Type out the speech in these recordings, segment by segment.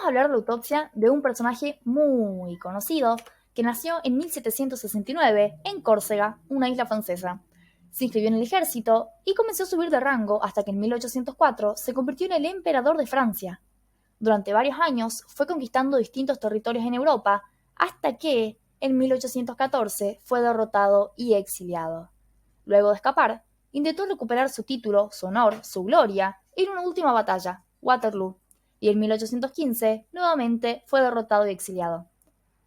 vamos a hablar de la autopsia de un personaje muy conocido que nació en 1769 en Córcega, una isla francesa. Se inscribió en el ejército y comenzó a subir de rango hasta que en 1804 se convirtió en el emperador de Francia. Durante varios años fue conquistando distintos territorios en Europa hasta que, en 1814, fue derrotado y exiliado. Luego de escapar, intentó recuperar su título, su honor, su gloria en una última batalla, Waterloo, y en 1815 nuevamente fue derrotado y exiliado.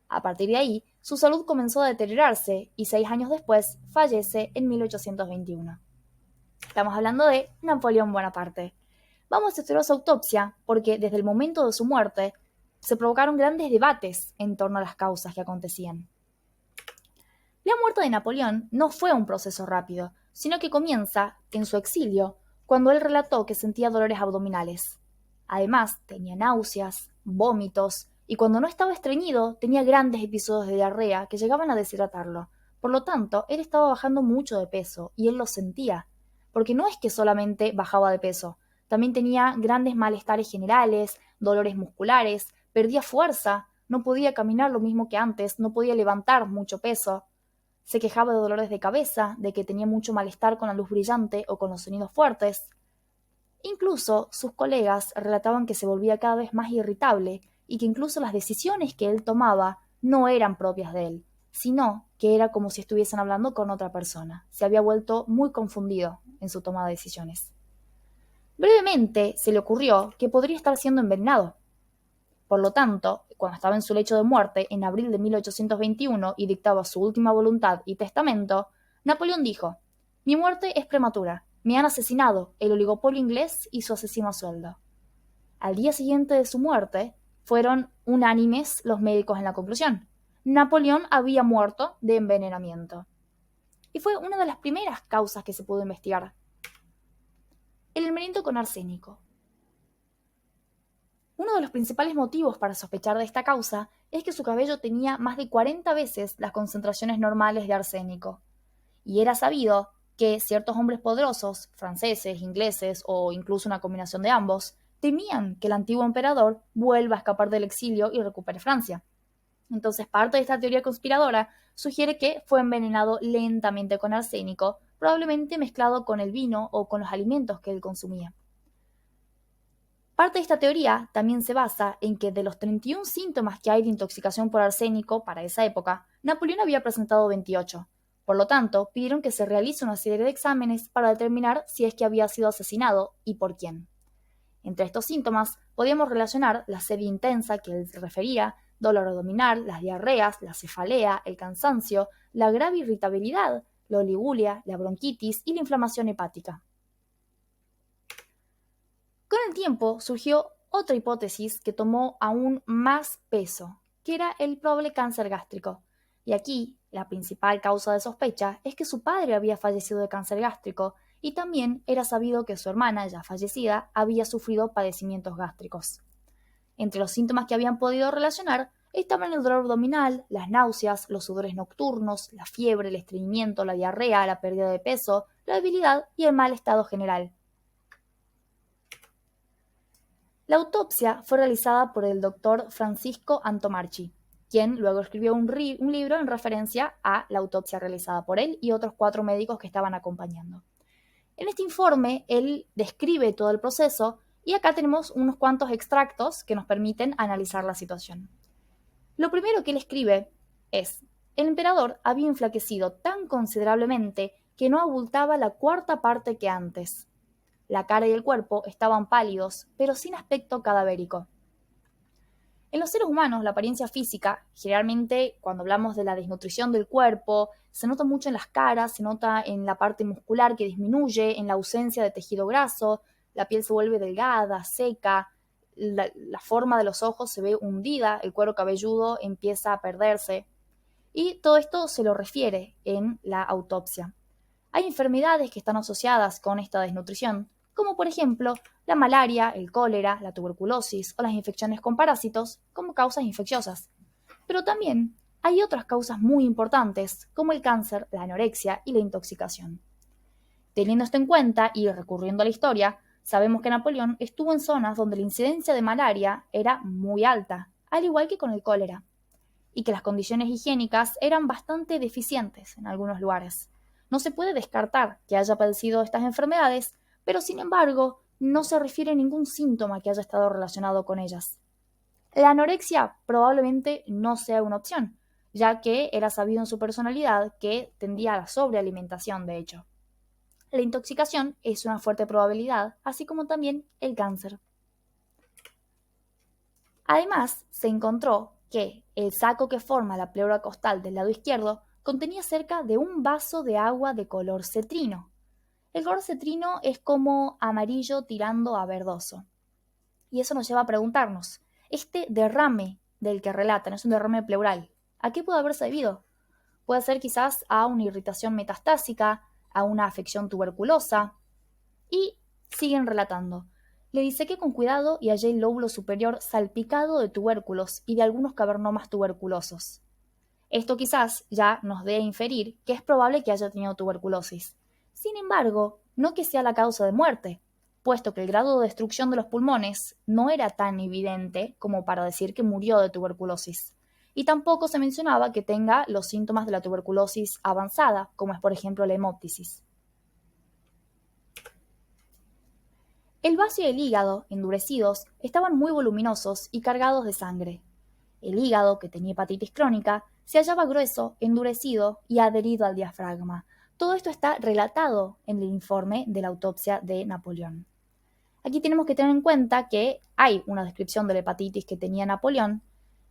A partir de ahí, su salud comenzó a deteriorarse y 6 años después fallece en 1821. Estamos hablando de Napoleón Bonaparte. Vamos a estudiar su autopsia porque desde el momento de su muerte se provocaron grandes debates en torno a las causas que acontecían. La muerte de Napoleón no fue un proceso rápido, sino que comienza en su exilio, cuando él relató que sentía dolores abdominales. Además, tenía náuseas, vómitos, y cuando no estaba estreñido, tenía grandes episodios de diarrea que llegaban a deshidratarlo. Por lo tanto, él estaba bajando mucho de peso, y él lo sentía. Porque no es que solamente bajaba de peso, también tenía grandes malestares generales, dolores musculares, perdía fuerza, no podía caminar lo mismo que antes, no podía levantar mucho peso. Se quejaba de dolores de cabeza, de que tenía mucho malestar con la luz brillante o con los sonidos fuertes. Incluso sus colegas relataban que se volvía cada vez más irritable y que incluso las decisiones que él tomaba no eran propias de él, sino que era como si estuviesen hablando con otra persona. Se había vuelto muy confundido en su toma de decisiones. Brevemente se le ocurrió que podría estar siendo envenenado. Por lo tanto, cuando estaba en su lecho de muerte en abril de 1821 y dictaba su última voluntad y testamento, Napoleón dijo: «Mi muerte es prematura. Me han asesinado el oligopolio inglés y su asesino a sueldo». Al día siguiente de su muerte, fueron unánimes los médicos en la conclusión. Napoleón había muerto de envenenamiento. Y fue una de las primeras causas que se pudo investigar. El envenenamiento con arsénico. Uno de los principales motivos para sospechar de esta causa es que su cabello tenía más de 40 veces las concentraciones normales de arsénico. Y era sabido que ciertos hombres poderosos, franceses, ingleses o incluso una combinación de ambos, temían que el antiguo emperador vuelva a escapar del exilio y recupere Francia. Entonces, parte de esta teoría conspiradora sugiere que fue envenenado lentamente con arsénico, probablemente mezclado con el vino o con los alimentos que él consumía. Parte de esta teoría también se basa en que de los 31 síntomas que hay de intoxicación por arsénico para esa época, Napoleón había presentado 28. Por lo tanto, pidieron que se realice una serie de exámenes para determinar si es que había sido asesinado y por quién. Entre estos síntomas podíamos relacionar la sed intensa que él refería, dolor abdominal, las diarreas, la cefalea, el cansancio, la grave irritabilidad, la oliguria, la bronquitis y la inflamación hepática. Con el tiempo surgió otra hipótesis que tomó aún más peso, que era el probable cáncer gástrico. Y aquí, la principal causa de sospecha es que su padre había fallecido de cáncer gástrico y también era sabido que su hermana, ya fallecida, había sufrido padecimientos gástricos. Entre los síntomas que habían podido relacionar estaban el dolor abdominal, las náuseas, los sudores nocturnos, la fiebre, el estreñimiento, la diarrea, la pérdida de peso, la debilidad y el mal estado general. La autopsia fue realizada por el doctor Francisco Antomarchi, quien luego escribió un libro en referencia a la autopsia realizada por él y otros 4 médicos que estaban acompañando. En este informe, él describe todo el proceso y acá tenemos unos cuantos extractos que nos permiten analizar la situación. Lo primero que él escribe es: el emperador había enflaquecido tan considerablemente que no abultaba la 1/4 parte que antes. La cara y el cuerpo estaban pálidos, pero sin aspecto cadavérico. En los seres humanos, la apariencia física, generalmente cuando hablamos de la desnutrición del cuerpo, se nota mucho en las caras, se nota en la parte muscular que disminuye, en la ausencia de tejido graso, la piel se vuelve delgada, seca, la forma de los ojos se ve hundida, el cuero cabelludo empieza a perderse. Y todo esto se lo refiere en la autopsia. Hay enfermedades que están asociadas con esta desnutrición, como por ejemplo la malaria, el cólera, la tuberculosis o las infecciones con parásitos como causas infecciosas. Pero también hay otras causas muy importantes, como el cáncer, la anorexia y la intoxicación. Teniendo esto en cuenta y recurriendo a la historia, Sabemos que Napoleón estuvo en zonas donde la incidencia de malaria era muy alta, al igual que con el cólera, y que las condiciones higiénicas eran bastante deficientes en algunos lugares. No se puede descartar que haya padecido estas enfermedades, pero sin embargo no se refiere ningún síntoma que haya estado relacionado con ellas. La anorexia probablemente no sea una opción, ya que era sabido en su personalidad que tendía a la sobrealimentación, de hecho. La intoxicación es una fuerte probabilidad, así como también el cáncer. Además, se encontró que el saco que forma la pleura costal del lado izquierdo contenía cerca de un vaso de agua de color cetrino. El color cetrino es como amarillo tirando a verdoso. Y eso nos lleva a preguntarnos, este derrame del que relatan es un derrame pleural, ¿a qué puede haberse debido? Puede ser quizás a una irritación metastásica, a una afección tuberculosa. Y siguen relatando. Le disequé con cuidado y hallé el lóbulo superior salpicado de tubérculos y de algunos cavernomas tuberculosos. Esto quizás ya nos dé a inferir que es probable que haya tenido tuberculosis. Sin embargo, no que sea la causa de muerte, puesto que el grado de destrucción de los pulmones no era tan evidente como para decir que murió de tuberculosis. Y tampoco se mencionaba que tenga los síntomas de la tuberculosis avanzada, como es por ejemplo la hemóptisis. El vaso y el hígado, endurecidos, estaban muy voluminosos y cargados de sangre. El hígado, que tenía hepatitis crónica, se hallaba grueso, endurecido y adherido al diafragma. Todo esto está relatado en el informe de la autopsia de Napoleón. Aquí tenemos que tener en cuenta que hay una descripción de la hepatitis que tenía Napoleón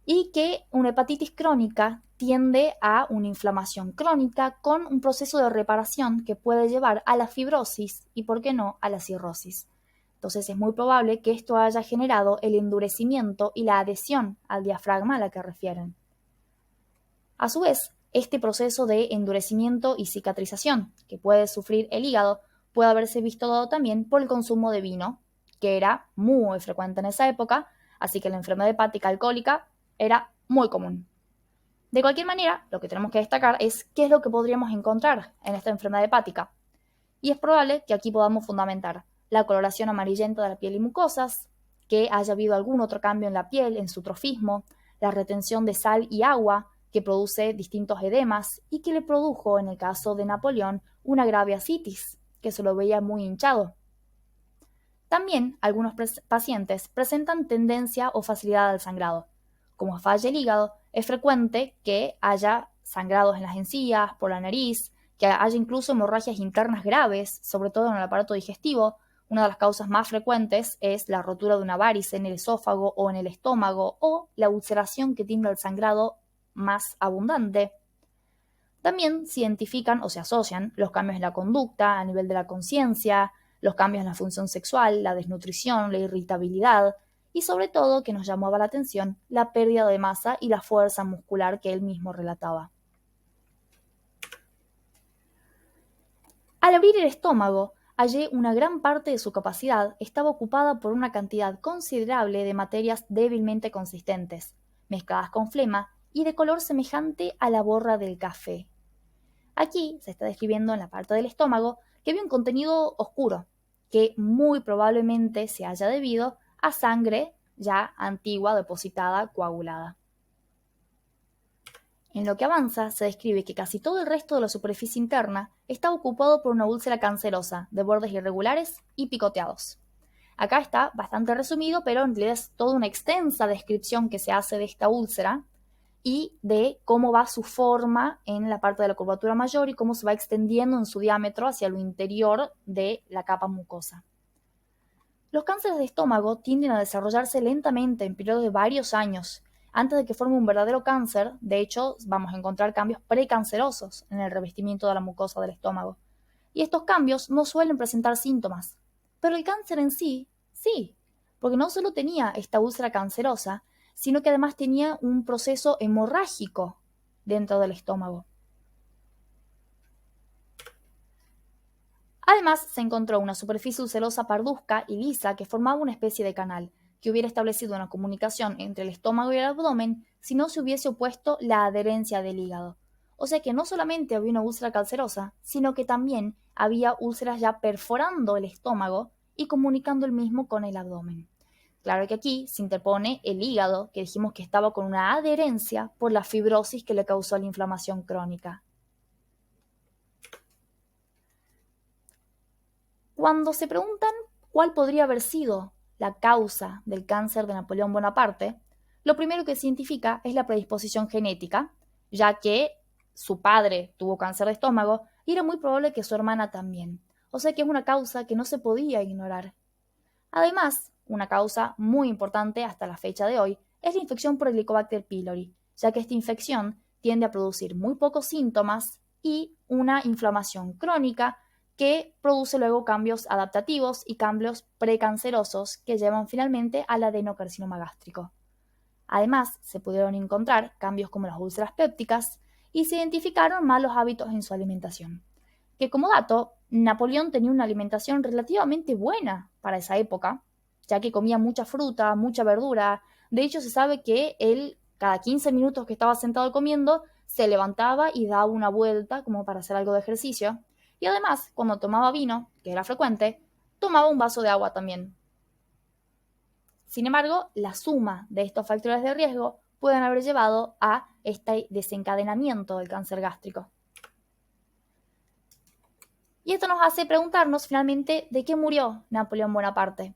y que una hepatitis crónica tiende a una inflamación crónica con un proceso de reparación que puede llevar a la fibrosis y, por qué no, a la cirrosis. Entonces es muy probable que esto haya generado el endurecimiento y la adhesión al diafragma a la que refieren. A su vez, este proceso de endurecimiento y cicatrización que puede sufrir el hígado puede haberse visto dado también por el consumo de vino, que era muy frecuente en esa época, así que la enfermedad hepática alcohólica era muy común. De cualquier manera, lo que tenemos que destacar es qué es lo que podríamos encontrar en esta enfermedad hepática. Y es probable que aquí podamos fundamentar la coloración amarillenta de la piel y mucosas, que haya habido algún otro cambio en la piel, en su trofismo, la retención de sal y agua, que produce distintos edemas y que le produjo, en el caso de Napoleón, una grave ascitis, que se lo veía muy hinchado. También algunos pacientes presentan tendencia o facilidad al sangrado. Como falla el hígado, es frecuente que haya sangrados en las encías, por la nariz, que haya incluso hemorragias internas graves, sobre todo en el aparato digestivo. Una de las causas más frecuentes es la rotura de una varice en el esófago o en el estómago o la ulceración que tiende al sangrado más abundante. También se identifican o se asocian los cambios en la conducta, a nivel de la conciencia, los cambios en la función sexual, la desnutrición, la irritabilidad y sobre todo, que nos llamaba la atención, la pérdida de masa y la fuerza muscular que él mismo relataba. Al abrir el estómago, hallé una gran parte de su capacidad estaba ocupada por una cantidad considerable de materias débilmente consistentes, mezcladas con flema y de color semejante a la borra del café. Aquí se está describiendo en la parte del estómago que había un contenido oscuro, que muy probablemente se haya debido a sangre ya antigua, depositada, coagulada. En lo que avanza, se describe que casi todo el resto de la superficie interna está ocupado por una úlcera cancerosa, de bordes irregulares y picoteados. Acá está bastante resumido, pero en realidad es toda una extensa descripción que se hace de esta úlcera y de cómo va su forma en la parte de la curvatura mayor y cómo se va extendiendo en su diámetro hacia lo interior de la capa mucosa. Los cánceres de estómago tienden a desarrollarse lentamente en periodos de varios años. Antes de que forme un verdadero cáncer, de hecho, vamos a encontrar cambios precancerosos en el revestimiento de la mucosa del estómago. Y estos cambios no suelen presentar síntomas. Pero el cáncer en sí, sí, porque no solo tenía esta úlcera cancerosa, sino que además tenía un proceso hemorrágico dentro del estómago. Además, se encontró una superficie ulcerosa parduzca y lisa que formaba una especie de canal, que hubiera establecido una comunicación entre el estómago y el abdomen si no se hubiese opuesto la adherencia del hígado. O sea que no solamente había una úlcera cancerosa, sino que también había úlceras ya perforando el estómago y comunicando el mismo con el abdomen. Claro que aquí se interpone el hígado, que dijimos que estaba con una adherencia por la fibrosis que le causó la inflamación crónica. Cuando se preguntan cuál podría haber sido la causa del cáncer de Napoleón Bonaparte, lo primero que se identifica es la predisposición genética, ya que su padre tuvo cáncer de estómago y era muy probable que su hermana también. O sea que es una causa que no se podía ignorar. Además, una causa muy importante hasta la fecha de hoy es la infección por Helicobacter pylori, ya que esta infección tiende a producir muy pocos síntomas y una inflamación crónica que produce luego cambios adaptativos y cambios precancerosos que llevan finalmente al adenocarcinoma gástrico. Además, se pudieron encontrar cambios como las úlceras pépticas y se identificaron malos hábitos en su alimentación. Que como dato, Napoleón tenía una alimentación relativamente buena para esa época, ya que comía mucha fruta, mucha verdura. De hecho, se sabe que él, cada 15 minutos que estaba sentado comiendo, se levantaba y daba una vuelta como para hacer algo de ejercicio. Y además, cuando tomaba vino, que era frecuente, tomaba un vaso de agua también. Sin embargo, la suma de estos factores de riesgo pueden haber llevado a este desencadenamiento del cáncer gástrico. Y esto nos hace preguntarnos finalmente de qué murió Napoleón Bonaparte.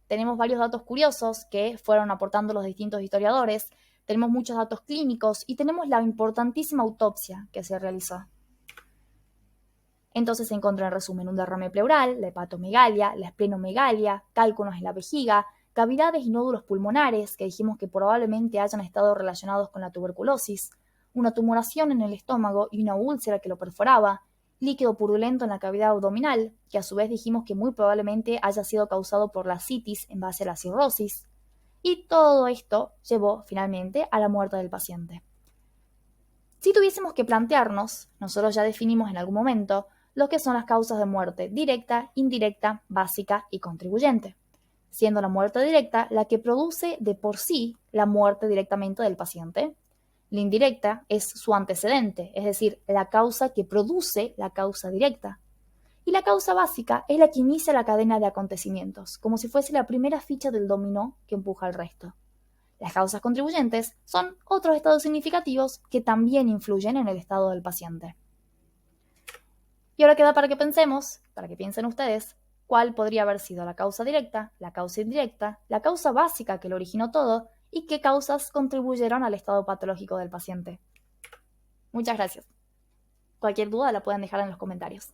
Tenemos varios datos curiosos que fueron aportando los distintos historiadores, tenemos muchos datos clínicos y tenemos la importantísima autopsia que se realizó. Entonces se encontró en resumen un derrame pleural, la hepatomegalia, la esplenomegalia, cálculos en la vejiga, cavidades y nódulos pulmonares que dijimos que probablemente hayan estado relacionados con la tuberculosis, una tumoración en el estómago y una úlcera que lo perforaba, líquido purulento en la cavidad abdominal, que a su vez dijimos que muy probablemente haya sido causado por la ascitis en base a la cirrosis, y todo esto llevó finalmente a la muerte del paciente. Si tuviésemos que plantearnos, nosotros ya definimos en algún momento, lo que son las causas de muerte directa, indirecta, básica y contribuyente, siendo la muerte directa la que produce de por sí la muerte directamente del paciente. La indirecta es su antecedente, es decir, la causa que produce la causa directa. Y la causa básica es la que inicia la cadena de acontecimientos, como si fuese la primera ficha del dominó que empuja al resto. Las causas contribuyentes son otros estados significativos que también influyen en el estado del paciente. Y ahora queda para que pensemos, para que piensen ustedes, cuál podría haber sido la causa directa, la causa indirecta, la causa básica que lo originó todo y qué causas contribuyeron al estado patológico del paciente. Muchas gracias. Cualquier duda la pueden dejar en los comentarios.